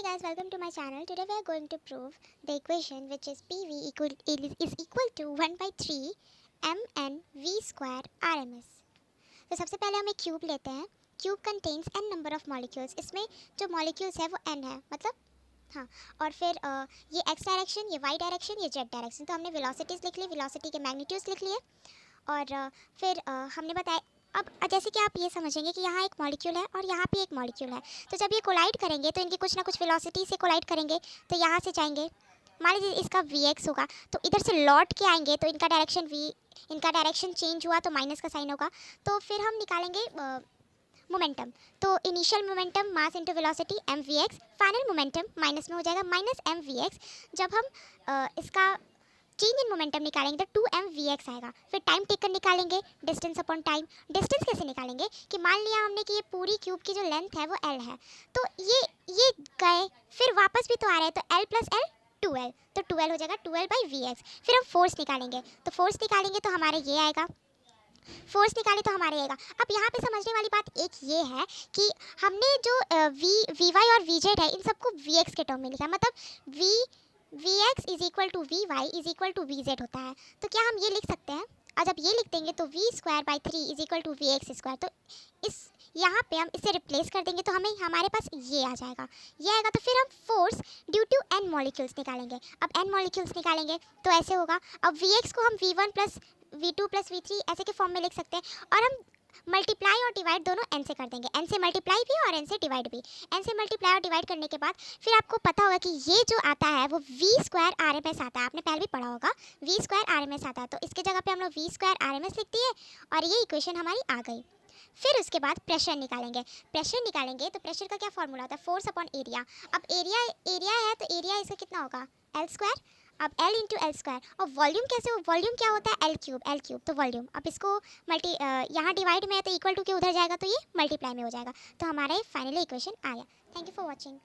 guys, welcome to my channel. Today we are going to prove the equation which is PV is equal to 1 by 3 mn v square RMS. तो सबसे पहले हम एक cube लेते हैं. Cube contains n number of molecules. इसमें जो molecules है वो n है, मतलब हाँ. और फिर ये x डायरेक्शन, ये y डायरेक्शन, ये z डायरेक्शन. तो हमने वेलोसिटीज़ लिख ली, वेलोसिटी के मैग्नीट्यूड्स लिख लिए. और फिर हमने बताया. अब जैसे कि आप ये समझेंगे कि यहाँ एक मॉलिक्यूल है और यहाँ पे एक मॉलिक्यूल है, तो जब ये कोलाइड करेंगे तो इनकी कुछ ना कुछ वेलोसिटी से कोलाइड करेंगे. तो यहाँ से जाएंगे, मान लीजिए इसका Vx होगा, तो इधर से लौट के आएंगे तो इनका डायरेक्शन चेंज हुआ तो माइनस का साइन होगा. तो फिर हम निकालेंगे मोमेंटम. तो initial momentum mass into velocity mvx, final momentum minus में हो जाएगा माइनस mvx. जब हम इसका चेंज इन मोमेंटम निकालेंगे तो 2mvx आएगा. फिर टाइम टेकन निकालेंगे, डिस्टेंस अपॉन टाइम. डिस्टेंस कैसे निकालेंगे कि मान लिया हमने कि ये पूरी क्यूब की जो लेंथ है वो l है, तो ये गए फिर वापस भी तो आ रहे हैं, तो l प्लस l 2l, तो 2l हो जाएगा 2l बाई vx. फिर हम फोर्स निकालेंगे, तो फोर्स निकालेंगे तो हमारे ये आएगा. फोर्स निकाले तो हमारे आएगा. अब यहाँ पे समझने वाली बात एक ये है कि हमने जो वी वाई और वी जेड है इन सबको वी एक्स के टर्म में लिखा है, मतलब v x is equal to v y is equal to v z होता है. तो क्या हम ये लिख सकते हैं? और जब ये लिख देंगे तो v square by 3 is equal to v x square. तो इस यहाँ पे हम इसे रिप्लेस कर देंगे तो हमारे पास ये आ जाएगा. ये आएगा तो फिर हम force due to n molecules निकालेंगे. अब एन मॉलिक्यूल्स निकालेंगे तो ऐसे होगा. अब वी एक्स को हम v1 plus v2 plus v3 ऐसे के फॉर्म में लिख सकते हैं, और हम मल्टीप्लाई और डिवाइड दोनों n से कर देंगे. n से मल्टीप्लाई भी और n से डिवाइड भी. n से मल्टीप्लाई और डिवाइड करने के बाद फिर आपको पता होगा कि ये जो आता है वो v square r m s आता है. आपने पहले भी पढ़ा होगा v square r m s आता है. तो इसके जगह पे हम लोग v square r m s लिख दिए और ये इक्वेशन हमारी आ गई. फिर उसके बाद प्रेशर निकालेंगे. तो प्रेशर का क्या फॉर्मूला होता है? Force upon area. अब एरिया है तो एरिया इसका कितना होगा? L square. अब L इंटू एल स्क्वायर. और वॉल्यूम कैसे हो? वॉल्यूम क्या होता है? L cube. तो वॉल्यूम, अब इसको यहाँ डिवाइड में है तो इक्वल टू के उधर जाएगा तो ये मल्टीप्लाई में हो जाएगा. तो हमारा ये फाइनली इक्वेशन आ गया. Thank you for watching.